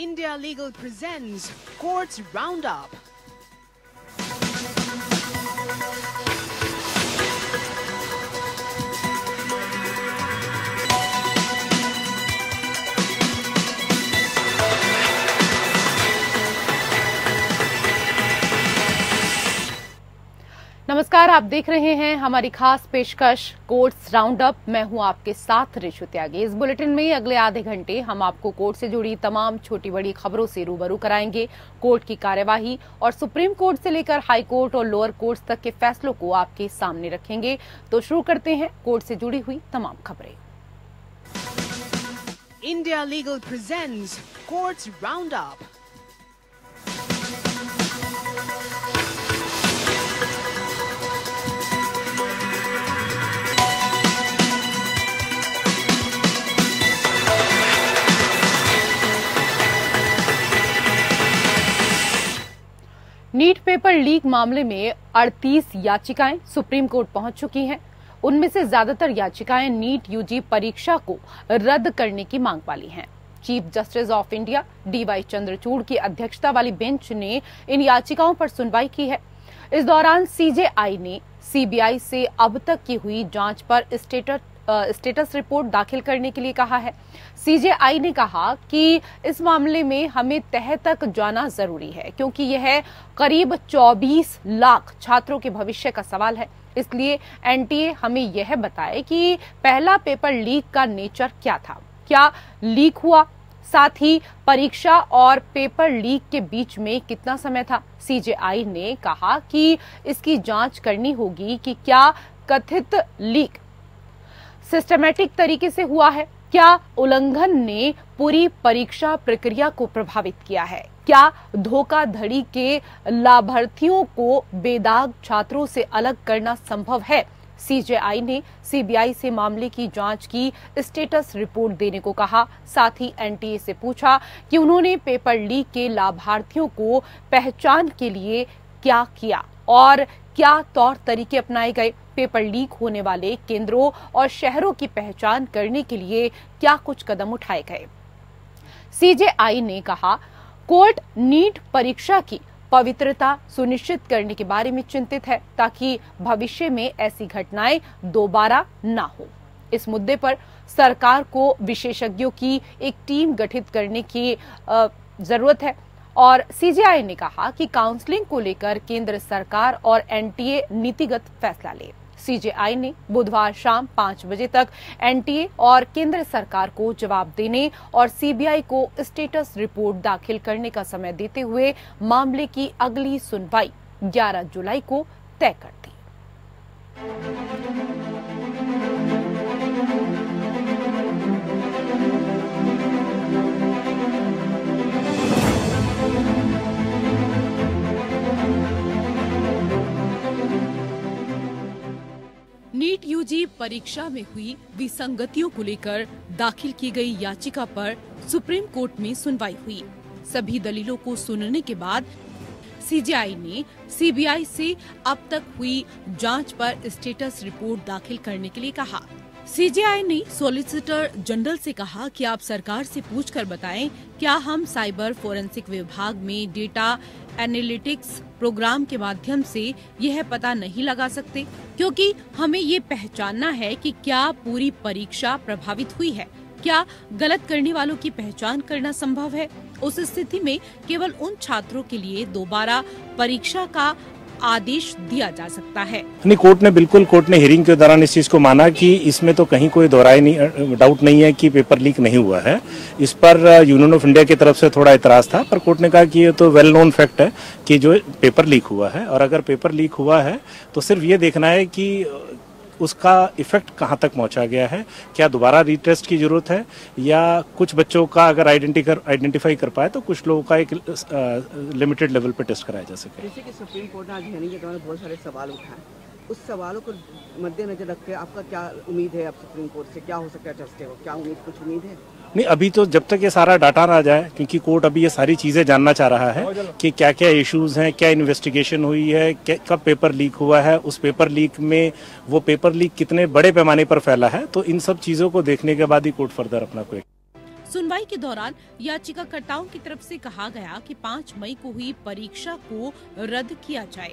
India Legal presents Courts Roundup. नमस्कार, आप देख रहे हैं हमारी खास पेशकश कोर्ट्स राउंडअप। मैं हूं आपके साथ ऋषु त्यागी। इस बुलेटिन में अगले आधे घंटे हम आपको कोर्ट से जुड़ी तमाम छोटी बड़ी खबरों से रूबरू कराएंगे। कोर्ट की कार्यवाही और सुप्रीम कोर्ट से लेकर हाई कोर्ट और लोअर कोर्ट्स तक के फैसलों को आपके सामने रखेंगे। तो शुरू करते हैं कोर्ट से जुड़ी हुई तमाम खबरें। India Legal presents Courts Roundup. NEET paper leak मामले में 38 याचिकाएं सुप्रीम कोर्ट पहुंच चुकी हैं। उनमें से ज्यादातर याचिकाएं नीट यूजी परीक्षा को रद्द करने की मांग वाली हैं। Chief justice of India DY Chandrachud की अध्यक्षता वाली बेंच ने इन याचिकाओं पर सुनवाई की है। इस दौरान CJI ने CBI से अब तक की हुई जांच पर स्टेटस रिपोर्ट दाखिल करने के लिए कहा है। CJI ने कहा कि इस मामले में हमें तह तक जाना जरूरी है, क्योंकि यह करीब 24 लाख छात्रों के भविष्य का सवाल है। इसलिए NTA हमें यह बताए कि पहला पेपर लीक का नेचर क्या था, क्या लीक हुआ, साथ ही परीक्षा और पेपर लीक के बीच में कितना समय था। CJI ने कहा कि इसकी जांच करनी होगी कि क्या कथित लीक सिस्टमैटिक तरीके से हुआ है, क्या उल्लंघन ने पूरी परीक्षा प्रक्रिया को प्रभावित किया है, क्या धोखाधड़ी के लाभार्थियों को बेदाग छात्रों से अलग करना संभव है। CJI ने CBI से मामले की जांच की स्टेटस रिपोर्ट देने को कहा। साथ ही NTA से पूछा कि उन्होंने पेपर लीक के लाभार्थियों को पहचान के लिए क्या किया और क्या तौर तरीके अपनाए गए। पेपर लीक होने वाले केंद्रों और शहरों की पहचान करने के लिए क्या कुछ कदम उठाए गए। CJI ने कहा, कोर्ट नीट परीक्षा की पवित्रता सुनिश्चित करने के बारे में चिंतित है, ताकि भविष्य में ऐसी घटनाएं दोबारा ना हो। इस मुद्दे पर सरकार को विशेषज्ञों की एक टीम गठित करने की जरूरत है। और CJI ने कहा कि काउंसलिंग को लेकर केंद्र सरकार और NTA नीतिगत फैसला ले। CJI ने बुधवार शाम 5 बजे तक NTA और केंद्र सरकार को जवाब देने और CBI को स्टेटस रिपोर्ट दाखिल करने का समय देते हुए मामले की अगली सुनवाई 11 जुलाई को तय कर दी। नीट यूजी परीक्षा में हुई विसंगतियों को लेकर दाखिल की गई याचिका पर सुप्रीम कोर्ट में सुनवाई हुई। सभी दलीलों को सुनने के बाद CJI ने CBI से अब तक हुई जांच पर स्टेटस रिपोर्ट दाखिल करने के लिए कहा। CJI ने सॉलिसिटर जनरल से कहा कि आप सरकार से पूछकर बताएं, क्या हम साइबर फोरेंसिक विभाग में डेटा एनालिटिक्स प्रोग्राम के माध्यम से यह पता नहीं लगा सकते, क्योंकि हमें ये पहचानना है कि क्या पूरी परीक्षा प्रभावित हुई है, क्या गलत करने वालों की पहचान करना संभव है। उस स्थिति में केवल उन छात्रों के लिए दोबारा परीक्षा का आदेश दिया जा सकता है। नहीं, कोर्ट ने हियरिंग के दौरान इस चीज को माना कि इसमें तो कहीं कोई डाउट नहीं है कि पेपर लीक नहीं हुआ है। इस पर यूनियन ऑफ इंडिया की तरफ से थोड़ा इतराज था, पर कोर्ट ने कहा कि ये तो वेल नोन फैक्ट है कि जो पेपर लीक हुआ है, और अगर पेपर लीक हुआ है तो सिर्फ ये देखना है कि उसका इफेक्ट कहाँ तक पहुंचा गया है, क्या दोबारा रीटेस्ट की जरूरत है, या कुछ बच्चों का अगर आइडेंटिफाई कर पाए तो कुछ लोगों का एक लिमिटेड लेवल पे टेस्ट कराया जा सके। जैसे कि सुप्रीम कोर्ट ने आज हियरिंग के दौरान बहुत सारे सवाल उठाए, उस सवालों को मद्देनजर रख के आपका क्या उम्मीद है, आप सुप्रीम कोर्ट से क्या हो सकता है चाहते हो, क्या कुछ उम्मीद है? नहीं, अभी तो जब तक ये सारा डाटा ना आ जाए, क्योंकि कोर्ट अभी ये सारी चीजें जानना चाह रहा है कि क्या क्या इश्यूज हैं, क्या इन्वेस्टिगेशन हुई है, कब पेपर लीक हुआ है, उस पेपर लीक में वो पेपर लीक कितने बड़े पैमाने पर फैला है, तो इन सब चीजों को देखने के बाद ही कोर्ट फर्दर अपना कोई सुनवाई के दौरान याचिकाकर्ताओं की तरफ से कहा गया कि 5 मई को हुई परीक्षा को रद्द किया जाए।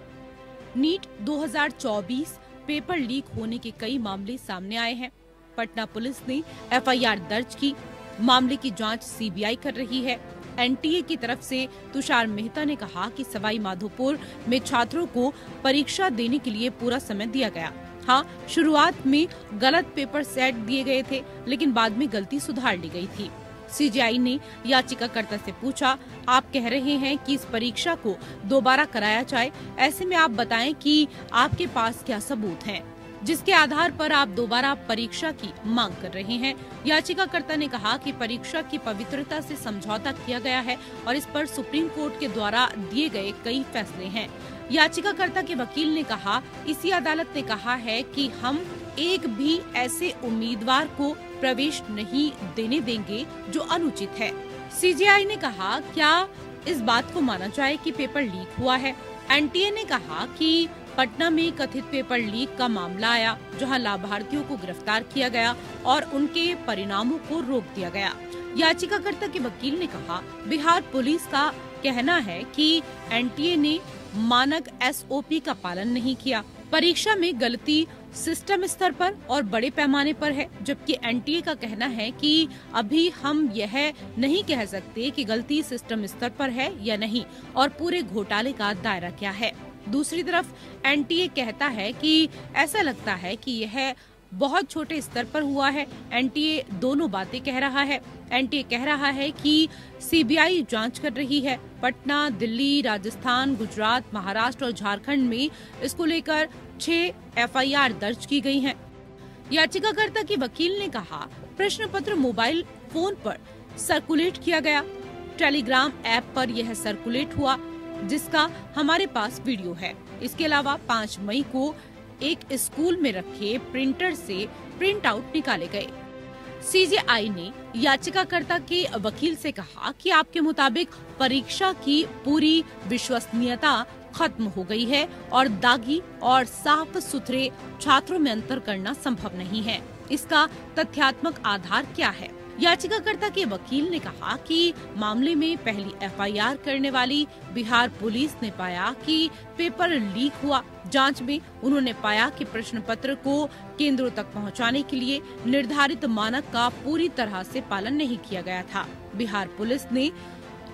नीट 2024 पेपर लीक होने के कई मामले सामने आए हैं। पटना पुलिस ने एफआईआर दर्ज की। मामले की जांच सीबीआई कर रही है। एनटीए की तरफ से तुषार मेहता ने कहा कि सवाई माधोपुर में छात्रों को परीक्षा देने के लिए पूरा समय दिया गया। हाँ, शुरुआत में गलत पेपर सेट दिए गए थे, लेकिन बाद में गलती सुधार ली गई थी। सीजेआई ने याचिकाकर्ता से पूछा, आप कह रहे हैं कि इस परीक्षा को दोबारा कराया जाए, ऐसे में आप बताएं कि आपके पास क्या सबूत हैं, जिसके आधार पर आप दोबारा परीक्षा की मांग कर रहे हैं। याचिकाकर्ता ने कहा कि परीक्षा की पवित्रता से समझौता किया गया है और इस पर सुप्रीम कोर्ट के द्वारा दिए गए कई फैसले हैं। याचिकाकर्ता के वकील ने कहा, इसी अदालत ने कहा है कि हम एक भी ऐसे उम्मीदवार को प्रवेश नहीं देने देंगे जो अनुचित है। सीजेआई ने कहा, क्या इस बात को माना जाए कि पेपर लीक हुआ है? एनटीए ने कहा कि पटना में कथित पेपर लीक का मामला आया, जहां लाभार्थियों को गिरफ्तार किया गया और उनके परिणामों को रोक दिया गया। याचिकाकर्ता के वकील ने कहा, बिहार पुलिस का कहना है कि एनटीए ने मानक एसओपी का पालन नहीं किया। परीक्षा में गलती सिस्टम स्तर पर और बड़े पैमाने पर है, जबकि एनटीए का कहना है कि अभी हम यह नहीं कह सकते कि गलती सिस्टम स्तर पर है या नहीं और पूरे घोटाले का दायरा क्या है। दूसरी तरफ एनटीए कहता है कि ऐसा लगता है कि यह बहुत छोटे स्तर पर हुआ है। एनटीए दोनों बातें कह रहा है। एनटीए कह रहा है कि सीबीआई जांच कर रही है। पटना, दिल्ली, राजस्थान, गुजरात, महाराष्ट्र और झारखंड में इसको लेकर 6 एफआईआर दर्ज की गई हैं। याचिकाकर्ता के वकील ने कहा, प्रश्न पत्र मोबाइल फोन पर सर्कुलेट किया गया। टेलीग्राम ऐप पर यह सर्कुलेट हुआ, जिसका हमारे पास वीडियो है। इसके अलावा 5 मई को एक स्कूल में रखे प्रिंटर से प्रिंट आउट निकाले गए। सीजेआई ने याचिकाकर्ता के वकील से कहा कि आपके मुताबिक परीक्षा की पूरी विश्वसनीयता खत्म हो गई है और दागी और साफ सुथरे छात्रों में अंतर करना संभव नहीं है। इसका तथ्यात्मक आधार क्या है? याचिकाकर्ता के वकील ने कहा कि मामले में पहली एफआईआर करने वाली बिहार पुलिस ने पाया कि पेपर लीक हुआ। जांच में उन्होंने पाया कि प्रश्न पत्र को केंद्रों तक पहुंचाने के लिए निर्धारित मानक का पूरी तरह से पालन नहीं किया गया था। बिहार पुलिस ने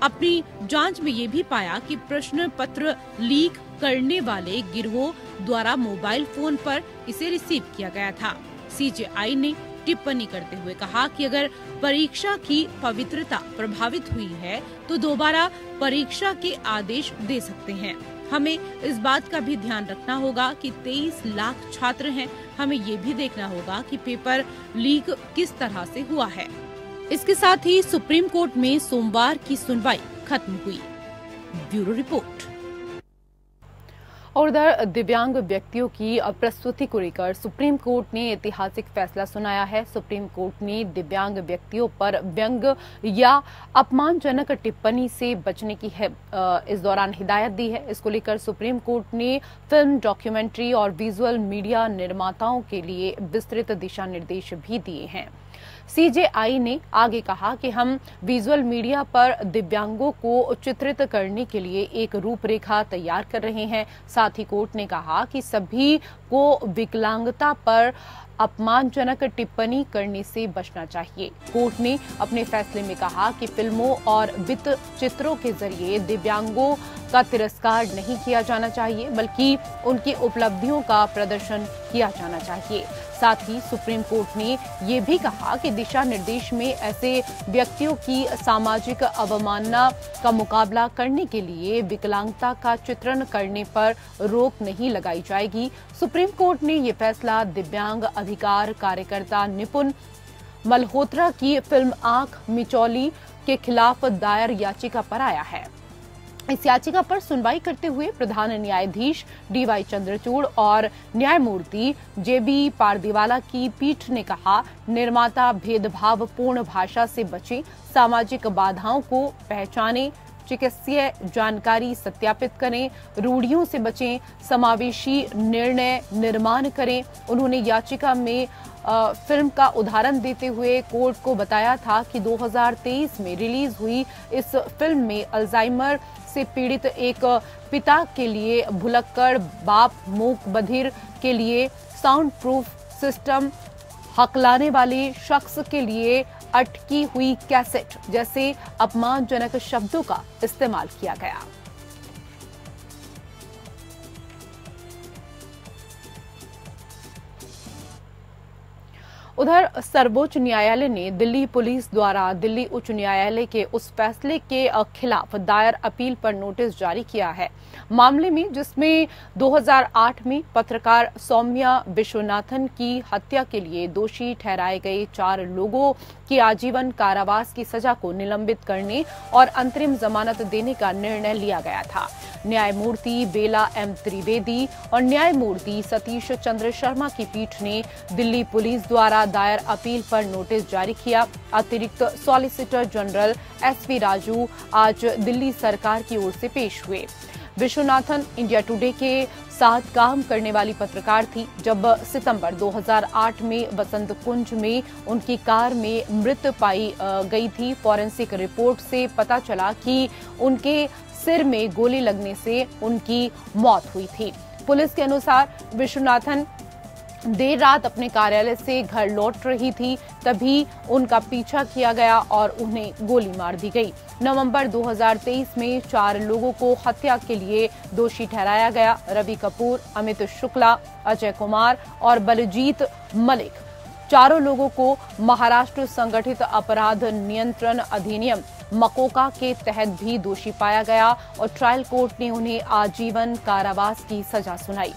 अपनी जांच में ये भी पाया कि प्रश्न पत्र लीक करने वाले गिरोह द्वारा मोबाइल फोन पर इसे रिसीव किया गया था। सीजेआई ने टिप्पणी करते हुए कहा कि अगर परीक्षा की पवित्रता प्रभावित हुई है तो दोबारा परीक्षा के आदेश दे सकते हैं। हमें इस बात का भी ध्यान रखना होगा कि 23 लाख छात्र हैं। हमें ये भी देखना होगा कि पेपर लीक किस तरह से हुआ है। इसके साथ ही सुप्रीम कोर्ट में सोमवार की सुनवाई खत्म हुई। Bureau report. और उधर दिव्यांग व्यक्तियों की प्रस्तुति को लेकर सुप्रीम कोर्ट ने ऐतिहासिक फैसला सुनाया है। सुप्रीम कोर्ट ने दिव्यांग व्यक्तियों पर व्यंग या अपमानजनक टिप्पणी से बचने की इस दौरान हिदायत दी है। इसको लेकर सुप्रीम कोर्ट ने फिल्म, डॉक्यूमेंट्री और विजुअल मीडिया निर्माताओं के लिए विस्तृत दिशा निर्देश भी दिए हैं। सीजेआई ने आगे कहा कि हम विजुअल मीडिया पर दिव्यांगों को चित्रित करने के लिए एक रूपरेखा तैयार कर रहे हैं। साथ ही कोर्ट ने कहा कि सभी को विकलांगता पर अपमानजनक टिप्पणी करने से बचना चाहिए। कोर्ट ने अपने फैसले में कहा कि फिल्मों और वित्त चित्रों के जरिए दिव्यांगों का तिरस्कार नहीं किया जाना चाहिए, बल्कि उनकी उपलब्धियों का प्रदर्शन किया जाना चाहिए। साथ ही सुप्रीम कोर्ट ने ये भी कहा कि दिशा निर्देश में ऐसे व्यक्तियों की सामाजिक अवमानना का मुकाबला करने के लिए विकलांगता का चित्रण करने पर रोक नहीं लगाई जाएगी। सुप्रीम कोर्ट ने ये फैसला दिव्यांग अधिकार कार्यकर्ता निपुण मल्होत्रा की फिल्म आंख मिचौली के खिलाफ दायर याचिका पर आया है। इस याचिका पर सुनवाई करते हुए प्रधान न्यायाधीश डीवाई चंद्रचूड़ और न्यायमूर्ति जेबी पारदीवाला की पीठ ने कहा, निर्माता भेदभावपूर्ण भाषा से बचे, सामाजिक बाधाओं को पहचाने, चिकित्सीय जानकारी सत्यापित करें, रूढ़ियों से बचें, समावेशी निर्णय निर्माण करें। उन्होंने याचिका में फिल्म का उदाहरण देते हुए कोर्ट को बताया था कि 2023 में रिलीज हुई इस फिल्म में अल्जाइमर से पीड़ित एक पिता के लिए भुलक्कड़ बाप मूक बधिर के लिए साउंड प्रूफ सिस्टम, हकलाने वाले शख्स के लिए अटकी हुई कैसेट जैसे अपमानजनक शब्दों का इस्तेमाल किया गया। उधर सर्वोच्च न्यायालय ने दिल्ली पुलिस द्वारा दिल्ली उच्च न्यायालय के उस फैसले के खिलाफ दायर अपील पर नोटिस जारी किया है। मामले में जिसमें 2008 में पत्रकार सौम्या विश्वनाथन की हत्या के लिए दोषी ठहराए गए 4 लोगों की आजीवन कारावास की सजा को निलंबित करने और अंतरिम जमानत देने का निर्णय लिया गया था। न्यायमूर्ति बेला एम त्रिवेदी और न्यायमूर्ति सतीश चंद्र शर्मा की पीठ ने दिल्ली पुलिस द्वारा दायर अपील पर नोटिस जारी किया। अतिरिक्त सॉलिसिटर जनरल एसवी राजू आज दिल्ली सरकार की ओर से पेश हुए। विश्वनाथन इंडिया टुडे के साथ काम करने वाली पत्रकार थी। जब सितंबर 2008 में वसंत कुंज में उनकी कार में मृत पाई गई थी। फॉरेंसिक रिपोर्ट से पता चला कि उनके सिर में गोली लगने से उनकी मौत हुई थी। पुलिस के अनुसार विश्वनाथन देर रात अपने कार्यालय से घर लौट रही थी, तभी उनका पीछा किया गया और उन्हें गोली मार दी गई। नवंबर 2023 में 4 लोगों को हत्या के लिए दोषी ठहराया गया। रवि कपूर, अमित शुक्ला, अजय कुमार और बलजीत मलिक, चारों लोगों को महाराष्ट्र संगठित अपराध नियंत्रण अधिनियम मकोका के तहत भी दोषी पाया गया और ट्रायल कोर्ट ने उन्हें आजीवन कारावास की सजा सुनाई।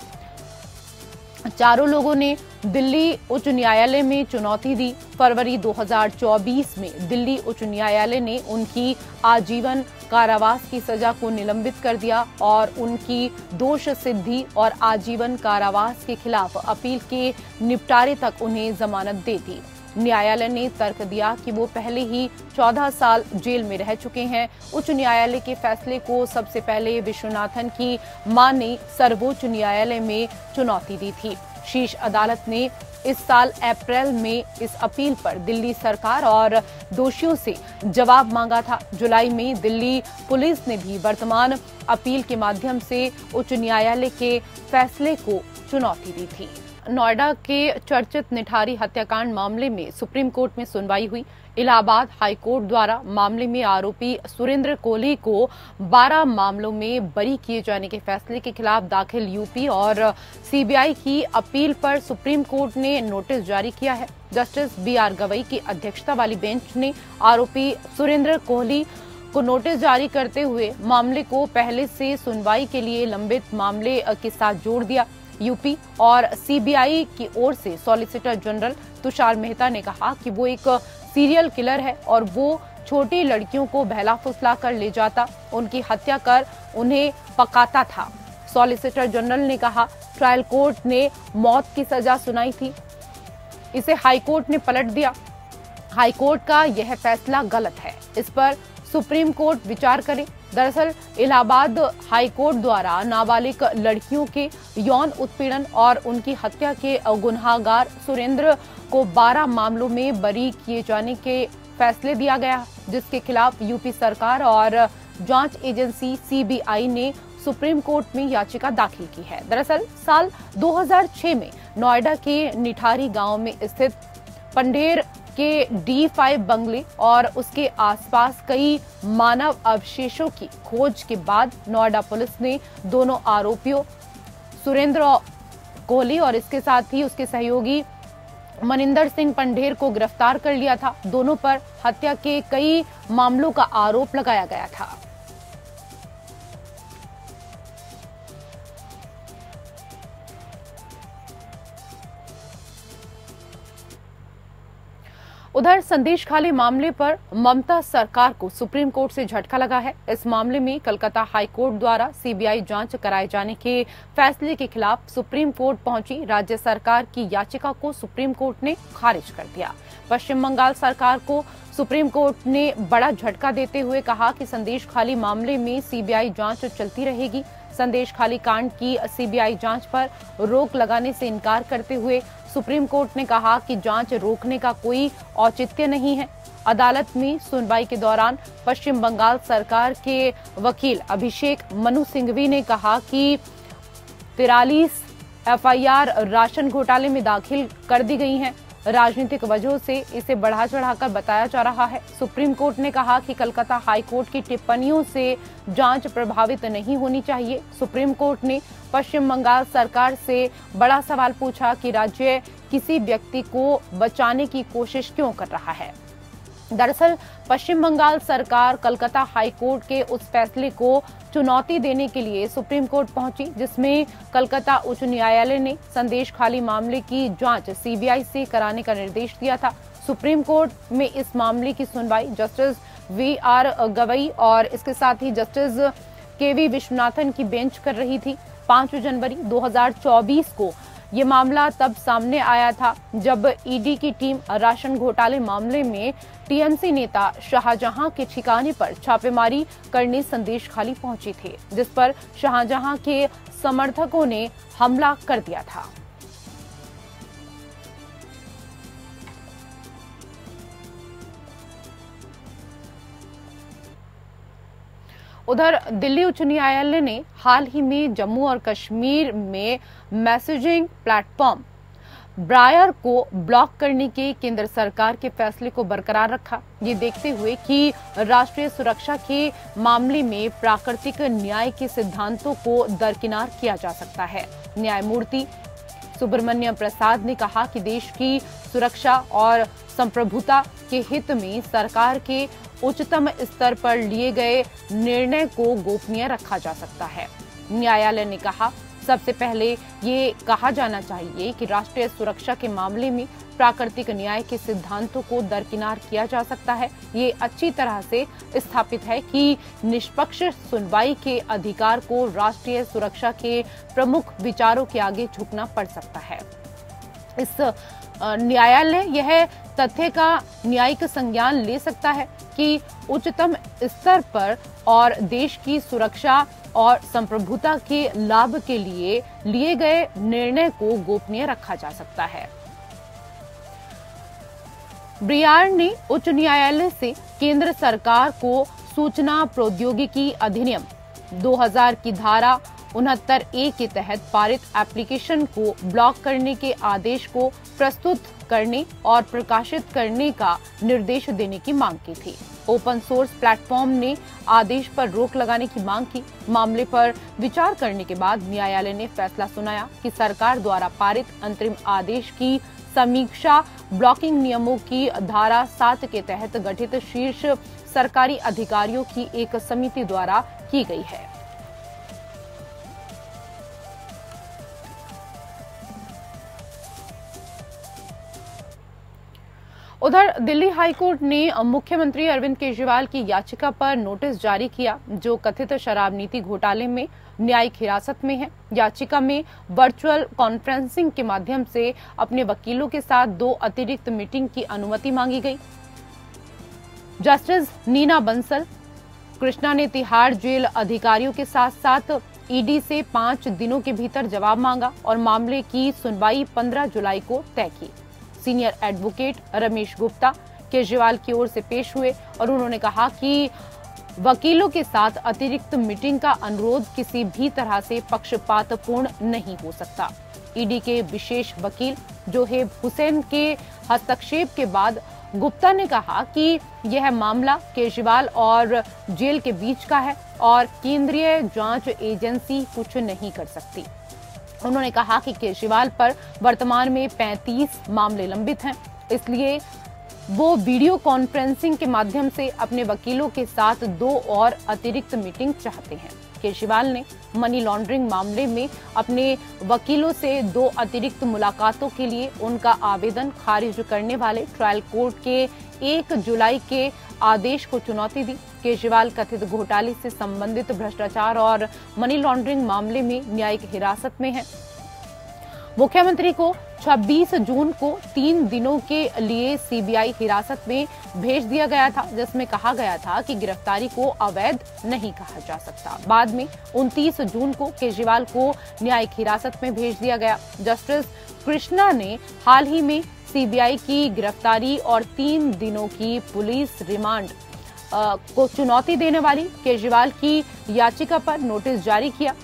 चारों लोगों ने दिल्ली उच्च न्यायालय में चुनौती दी। फरवरी 2024 में दिल्ली उच्च न्यायालय ने उनकी आजीवन कारावास की सजा को निलंबित कर दिया और उनकी दोष सिद्धि और आजीवन कारावास के खिलाफ अपील के निपटारे तक उन्हें जमानत दे दी। न्यायालय ने तर्क दिया कि वो पहले ही 14 साल जेल में रह चुके हैं। उच्च न्यायालय के फैसले को सबसे पहले विश्वनाथन की मां ने सर्वोच्च न्यायालय में चुनौती दी थी। शीर्ष अदालत ने इस साल अप्रैल में इस अपील पर दिल्ली सरकार और दोषियों से जवाब मांगा था। जुलाई में दिल्ली पुलिस ने भी वर्तमान अपील के माध्यम से उच्च न्यायालय के फैसले को चुनौती दी थी। नोएडा के चर्चित निठारी हत्याकांड मामले में सुप्रीम कोर्ट में सुनवाई हुई। इलाहाबाद हाई कोर्ट द्वारा मामले में आरोपी सुरेंद्र कोहली को 12 मामलों में बरी किए जाने के फैसले के खिलाफ दाखिल यूपी और सीबीआई की अपील पर सुप्रीम कोर्ट ने नोटिस जारी किया है। जस्टिस बीआर गवई की अध्यक्षता वाली बेंच ने आरोपी सुरेंद्र कोहली को नोटिस जारी करते हुए मामले को पहले से सुनवाई के लिए लंबित मामले के साथ जोड़ दिया। यूपी और सीबीआई की ओर से सॉलिसिटर जनरल तुषार मेहता ने कहा कि वो एक सीरियल किलर है और वो छोटी लड़कियों को बहला फुसला कर ले जाता, उनकी हत्या कर उन्हें पकाता था। सॉलिसिटर जनरल ने कहा, ट्रायल कोर्ट ने मौत की सजा सुनाई थी, इसे हाई कोर्ट ने पलट दिया। हाई कोर्ट का यह फैसला गलत है, इस पर सुप्रीम कोर्ट विचार करे। दरअसल इलाहाबाद हाई कोर्ट द्वारा नाबालिग लड़कियों के यौन उत्पीड़न और उनकी हत्या के गुनहगार सुरेंद्र को 12 मामलों में बरी किए जाने के फैसले दिया गया, जिसके खिलाफ यूपी सरकार और जांच एजेंसी सीबीआई ने सुप्रीम कोर्ट में याचिका दाखिल की है। दरअसल साल 2006 में नोएडा के निठारी गांव में स्थित पंडेर के D5 बंगले और उसके आसपास कई मानव अवशेषों की खोज के बाद नोएडा पुलिस ने दोनों आरोपियों सुरेंद्र कोहली और इसके साथ ही उसके सहयोगी मनिंदर सिंह पंडेर को गिरफ्तार कर लिया था। दोनों पर हत्या के कई मामलों का आरोप लगाया गया था। उधर संदेशखाली मामले पर ममता सरकार को सुप्रीम कोर्ट से झटका लगा है। इस मामले में कलकत्ता हाई कोर्ट द्वारा सीबीआई जांच कराए जाने के फैसले के खिलाफ सुप्रीम कोर्ट पहुंची राज्य सरकार की याचिका को सुप्रीम कोर्ट ने खारिज कर दिया। पश्चिम बंगाल सरकार को सुप्रीम कोर्ट ने बड़ा झटका देते हुए कहा कि संदेशखाली मामले में सीबीआई जांच चलती रहेगी। संदेशखाली कांड की सीबीआई जांच पर रोक लगाने से इनकार करते हुए सुप्रीम कोर्ट ने कहा कि जांच रोकने का कोई औचित्य नहीं है। अदालत में सुनवाई के दौरान पश्चिम बंगाल सरकार के वकील अभिषेक मनु सिंघवी ने कहा कि 43 एफआईआर राशन घोटाले में दाखिल कर दी गई हैं। राजनीतिक वजहों से इसे बढ़ा चढ़ाकर बताया जा रहा है। सुप्रीम कोर्ट ने कहा कि कलकत्ता हाई कोर्ट की टिप्पणियों से जांच प्रभावित नहीं होनी चाहिए। सुप्रीम कोर्ट ने पश्चिम बंगाल सरकार से बड़ा सवाल पूछा कि राज्य किसी व्यक्ति को बचाने की कोशिश क्यों कर रहा है। दरअसल पश्चिम बंगाल सरकार कलकत्ता हाई कोर्ट के उस फैसले को चुनौती देने के लिए सुप्रीम कोर्ट पहुंची, जिसमें कलकत्ता उच्च न्यायालय ने संदेशखाली मामले की जांच सीबीआई से कराने का निर्देश दिया था। सुप्रीम कोर्ट में इस मामले की सुनवाई जस्टिस वीआर गवई और इसके साथ ही जस्टिस केवी विश्वनाथन की बेंच कर रही थी। 5 जनवरी 2024 को ये मामला तब सामने आया था जब ईडी की टीम राशन घोटाले मामले में टीएमसी नेता शाहजहां के ठिकाने पर छापेमारी करने संदेशखाली पहुंची थी, जिस पर शाहजहां के समर्थकों ने हमला कर दिया था। उधर दिल्ली उच्च न्यायालय ने हाल ही में जम्मू और कश्मीर में मैसेजिंग प्लेटफॉर्म ब्रायर को ब्लॉक करने के केंद्र सरकार के फैसले को बरकरार रखा। ये देखते हुए कि राष्ट्रीय सुरक्षा के मामले में प्राकृतिक न्याय के सिद्धांतों को दरकिनार किया जा सकता है। न्यायमूर्ति सुब्रमण्यम प्रसाद ने कहा कि देश की सुरक्षा और संप्रभुता के हित में सरकार के उच्चतम स्तर पर लिए गए निर्णय को गोपनीय रखा जा सकता है। न्यायालय ने कहा, सबसे पहले ये कहा जाना चाहिए कि राष्ट्रीय सुरक्षा के मामले में प्राकृतिक न्याय के सिद्धांतों को दरकिनार किया जा सकता है। ये अच्छी तरह से स्थापित है कि निष्पक्ष सुनवाई के अधिकार को राष्ट्रीय सुरक्षा के प्रमुख विचारों के आगे झुकना पड़ सकता है। इस न्यायालय यह तथ्य का न्यायिक संज्ञान ले सकता है कि उच्चतम स्तर पर और देश की सुरक्षा और संप्रभुता के लाभ के लिए गए निर्णय को गोपनीय रखा जा सकता है। ब्रियार ने उच्च न्यायालय से केंद्र सरकार को सूचना प्रौद्योगिकी अधिनियम 2000 की धारा 69A के तहत पारित एप्लीकेशन को ब्लॉक करने के आदेश को प्रस्तुत करने और प्रकाशित करने का निर्देश देने की मांग की थी। ओपन सोर्स प्लेटफॉर्म ने आदेश पर रोक लगाने की मांग की। मामले पर विचार करने के बाद न्यायालय ने फैसला सुनाया कि सरकार द्वारा पारित अंतरिम आदेश की समीक्षा ब्लॉकिंग नियमों की धारा 7 के तहत गठित शीर्ष सरकारी अधिकारियों की एक समिति द्वारा की गई है। उधर दिल्ली हाईकोर्ट ने मुख्यमंत्री अरविंद केजरीवाल की याचिका पर नोटिस जारी किया, जो कथित शराब नीति घोटाले में न्यायिक हिरासत में है। याचिका में वर्चुअल कॉन्फ्रेंसिंग के माध्यम से अपने वकीलों के साथ 2 अतिरिक्त मीटिंग की अनुमति मांगी गई। जस्टिस नीना बंसल कृष्णा ने तिहाड़ जेल अधिकारियों के साथ साथ ईडी से 5 दिनों के भीतर जवाब मांगा और मामले की सुनवाई 15 जुलाई को तय की। सीनियर एडवोकेट रमेश गुप्ता केजरीवाल की ओर से पेश हुए और उन्होंने कहा कि वकीलों के साथ अतिरिक्त मीटिंग का अनुरोध किसी भी तरह से पक्षपातपूर्ण नहीं हो सकता। ईडी के विशेष वकील जोहेब हुसैन के हस्तक्षेप के बाद गुप्ता ने कहा कि यह मामला केजरीवाल और जेल के बीच का है और केंद्रीय जांच एजेंसी कुछ नहीं कर सकती। उन्होंने कहा कि केजरीवाल पर वर्तमान में 35 मामले लंबित हैं, इसलिए वो वीडियो कॉन्फ्रेंसिंग के माध्यम से अपने वकीलों के साथ 2 और अतिरिक्त मीटिंग चाहते हैं। केजरीवाल ने मनी लॉन्ड्रिंग मामले में अपने वकीलों से 2 अतिरिक्त मुलाकातों के लिए उनका आवेदन खारिज करने वाले ट्रायल कोर्ट के 1 जुलाई के आदेश को चुनौती दी। केजरीवाल कथित घोटाले से संबंधित भ्रष्टाचार और मनी लॉन्ड्रिंग मामले में न्यायिक हिरासत में हैं। मुख्यमंत्री को 26 जून को 3 दिनों के लिए सीबीआई हिरासत में भेज दिया गया था, जिसमें कहा गया था कि गिरफ्तारी को अवैध नहीं कहा जा सकता। बाद में 29 जून को केजरीवाल को न्यायिक हिरासत में भेज दिया गया। जस्टिस कृष्णा ने हाल ही में सीबीआई की गिरफ्तारी और 3 दिनों की पुलिस रिमांड को चुनौती देने वाली केजरीवाल की याचिका पर नोटिस जारी किया।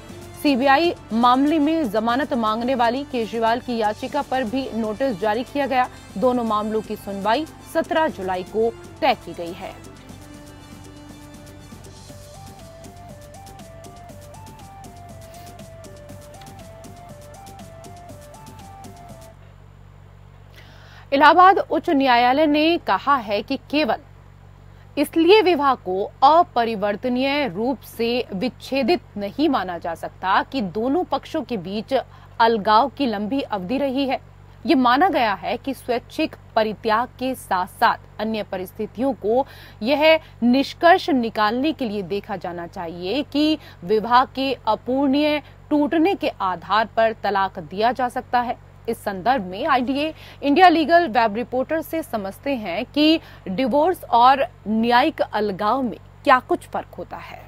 सीबीआई मामले में जमानत मांगने वाली केजरीवाल की याचिका पर भी नोटिस जारी किया गया। दोनों मामलों की सुनवाई 17 जुलाई को तय की गई है। इलाहाबाद उच्च न्यायालय ने कहा है कि केवल इसलिए विवाह को अपरिवर्तनीय रूप से विच्छेदित नहीं माना जा सकता कि दोनों पक्षों के बीच अलगाव की लंबी अवधि रही है। ये माना गया है कि स्वैच्छिक परित्याग के साथ साथ अन्य परिस्थितियों को यह निष्कर्ष निकालने के लिए देखा जाना चाहिए कि विवाह के अपूर्णीय टूटने के आधार पर तलाक दिया जा सकता है। इस संदर्भ में IDA India legal web reporter से समझते हैं कि डिवोर्स और न्यायिक अलगाव में क्या कुछ फर्क होता है।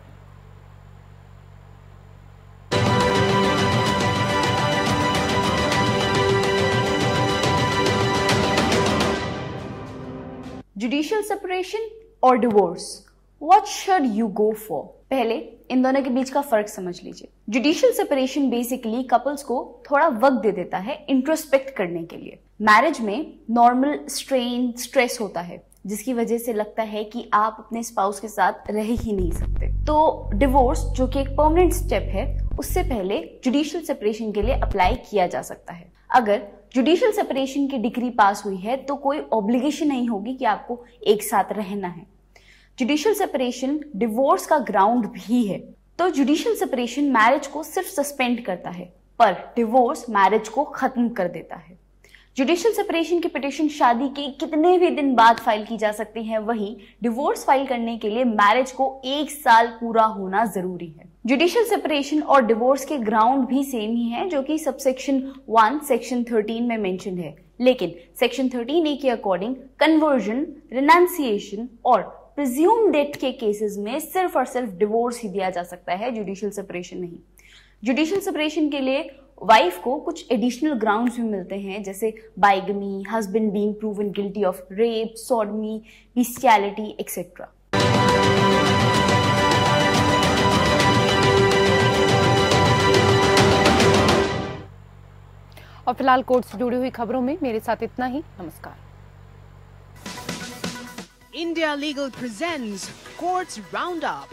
जुडिशियल सेपरेशन और divorce, what should you go for? पहले इन दोनों के बीच का फर्क समझ लीजिए। जुडिशियल सेपरेशन बेसिकली कपल्स को थोड़ा वक्त दे देता है इंट्रोस्पेक्ट करने के लिए। मैरिज में नॉर्मल स्ट्रेन, स्ट्रेस होता है, जिसकी वजह से लगता है कि आप अपने स्पाउस के साथ रह ही नहीं सकते। तो डिवोर्स, जो कि एक परमानेंट स्टेप है, उससे पहले जुडिशियल सेपरेशन के लिए अप्लाई किया जा सकता है। अगर जुडिशियल सेपरेशन की डिग्री पास हुई है तो कोई ऑब्लिगेशन नहीं होगी कि आपको एक साथ रहना है। जुडिशियल सेपरेशन डिवोर्स का ग्राउंड भी है। तो जुडिशियल सेपरेशन मैरिज को सिर्फ सस्पेंड करता है, पर डिवोर्स मैरिज को खत्म कर देता है। जुडिशियल सेपरेशन की पिटीशन शादी के कितने भी दिन बाद फाइल की जा सकती है, वहीं डिवोर्स फाइल करने के लिए मैरिज को 1 साल पूरा होना जरूरी है। जुडिशियल सेपरेशन और डिवोर्स के ग्राउंड भी सेम ही है, जो कि सबसेक्शन 1 सेक्शन 13 में मेंशन है। लेकिन सेक्शन 13A के अकॉर्डिंग कन्वर्जन, रिनाउंसिएशन और प्रिज्यूम डेथ के केसेस में सिर्फ और सिर्फ डिवोर्स ही दिया जा सकता है, जुडिशियल सेपरेशन नहीं। जुडिशियल सेपरेशन के लिए वाइफ को कुछ एडिशनल ग्राउंड्स भी मिलते हैं, जैसे bigamy, husband being proven guilty of rape, sodomy, bestiality etcetera. और फिलहाल कोर्ट से जुड़ी हुई खबरों में मेरे साथ इतना ही। नमस्कार। India Legal presents Courts Roundup.